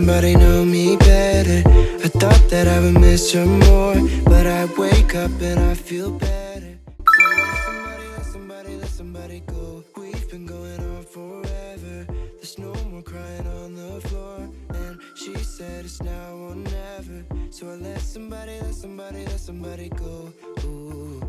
somebody know me better. I thought that I would miss her more, but I wake up and I feel better. Let somebody go. We've been going on forever. There's no more crying on the floor, and she said it's now or never. So I let somebody go. Ooh.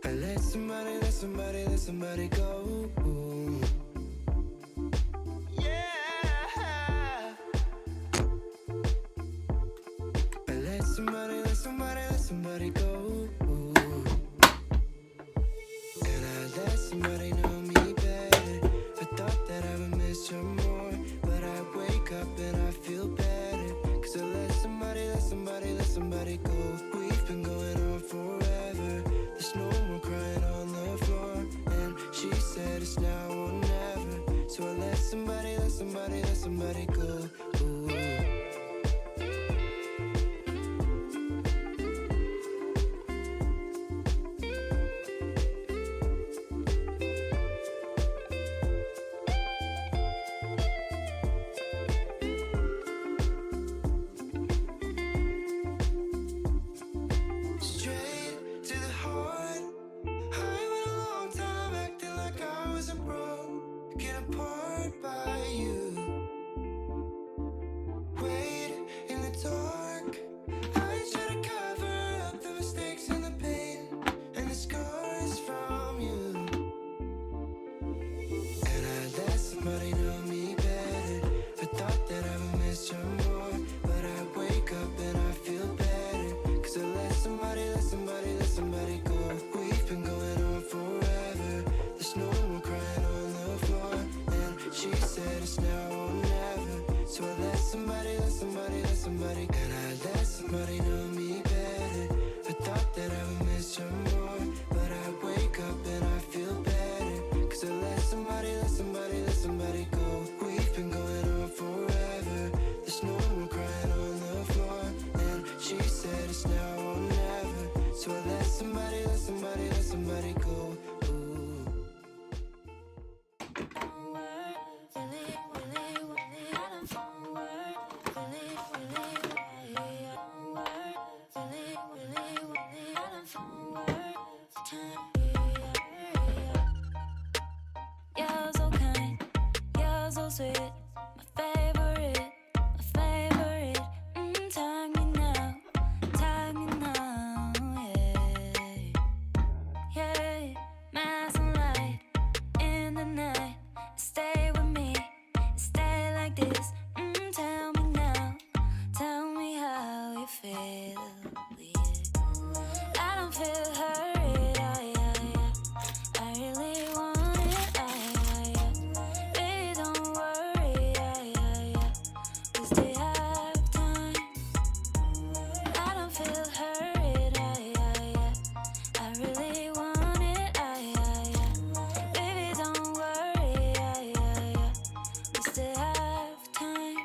I let somebody go. Ooh. Yeah. I let somebody go. Ooh. And I let somebody know me better. I thought that I would miss her more, but I wake up and I feel better. Cause I let somebody go. We've been going on forever. There's no more crying on the floor, and she said it's now or never. So I let somebody go. Ooh. Somebody know me better. I thought that I would miss her more, but I wake up and I feel better. Cause I let somebody go. We've been going on forever. There's no more crying on the floor, and she said it's now or never. So I let somebody and I let somebody know me better. I thought that I would miss her more, but I wake up and I feel better. Cause I let somebody go. We've been going on forever. There's no more crying on the floor, and she said it's now or never. So I let somebody go. Ooh. You're so kind, you're so sweet, my favorite. Tag me now, yeah. My sunlight in the night, stay with me, stay like this. Tell me now, tell me how you feel, yeah. I don't feel hurt, I really want it, baby, don't worry, we still have time. I don't feel hurt, I really want it, baby, don't worry, we still have time.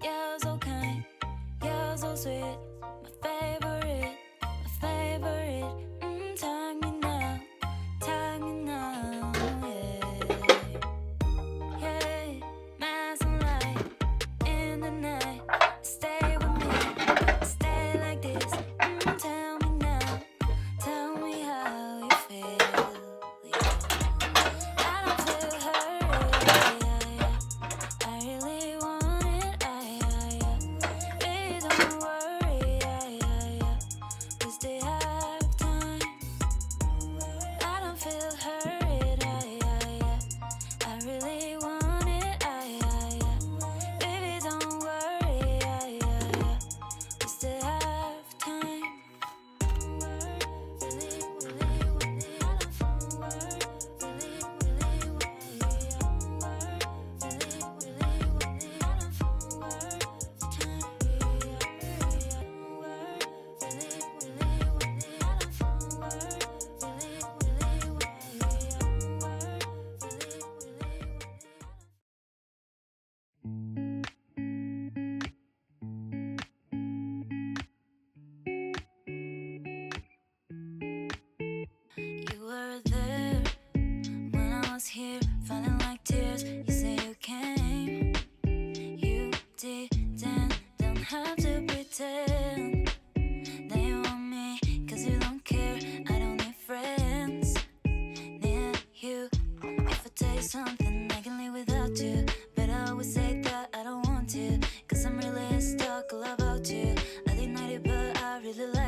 You're so kind, you're so sweet, my favorite. Tag me now, yeah. My sunlight in the night, stay with me, stay like this. Tell me now, tell me how you feel, yeah. I don't feel hurt, I really want it, baby, don't worry,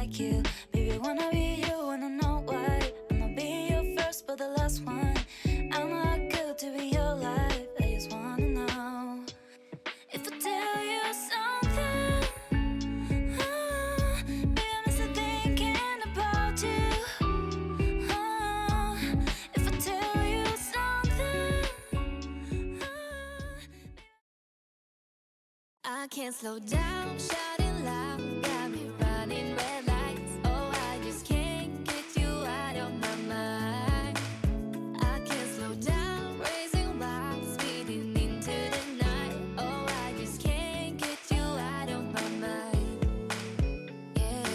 like you. Baby, wanna be you, wanna know why. I'ma be your first, but the last one. I'm not good to be your life. I just wanna know if I tell you something. Baby, I'm still thinking about you. If I tell you something. I can't slow down, shouting loud, got me running red lights. Oh, I just can't get you out of my mind. I can't slow down, racing wild, speeding into the night. Oh, I just can't get you out of my mind. Yeah.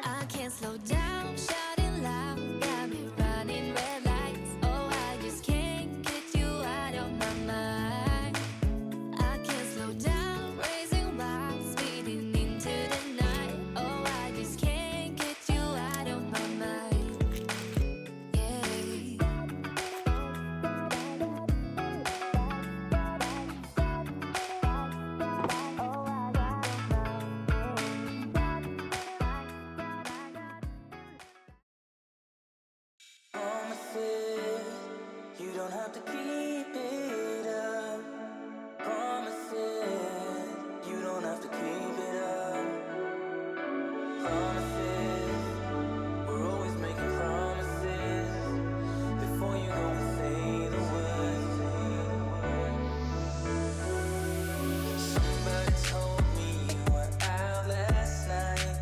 I can't slow down, shouting loud, got me running red lights. Oh, I just can't get you out of my mind. I can't slow down, racing wild, speeding into the night. Oh, I just can't get you out of my mind. Yeah. Promises, you don't have to keep it up. Promises, you don't have to keep it up. Promises, we're always making promises before you go and say the words. Somebody told me you were out last night.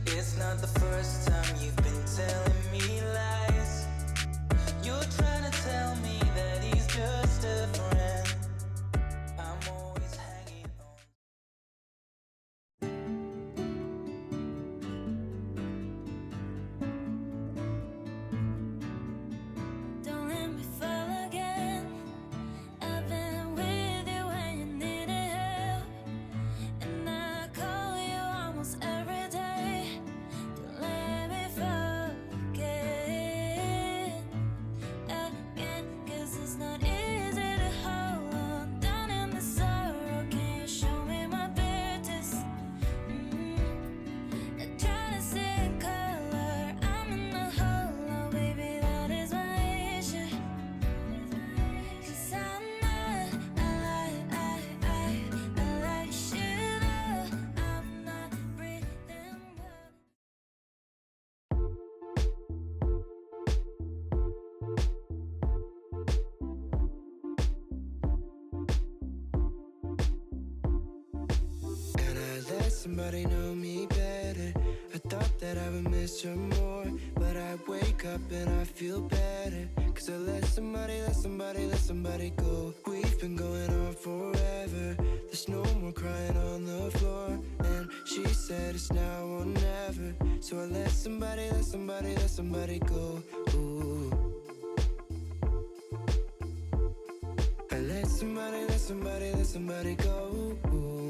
It's not the first time you've been telling me lies. You're trying to tell me that he's just a friend. I'm always hanging on. Don't let me fall again. I've been with you when you needed help, and I call you almost every day. Don't let me fall again. 'Cause it's not easy to hold on down in the sorrow. Can you show me my bitterness? I try to see color. I'm in the hole, baby, that is my issue. 'Cause I'm not, I like shit up. I'm not breathing well. And I let somebody know me better. I thought that I would miss her more, but I wake up and I feel better. 'Cause I let somebody go. We've been going on forever. There's no more crying on the floor. And she said it's now or never. So I let somebody go. Ooh. I let somebody go. Ooh.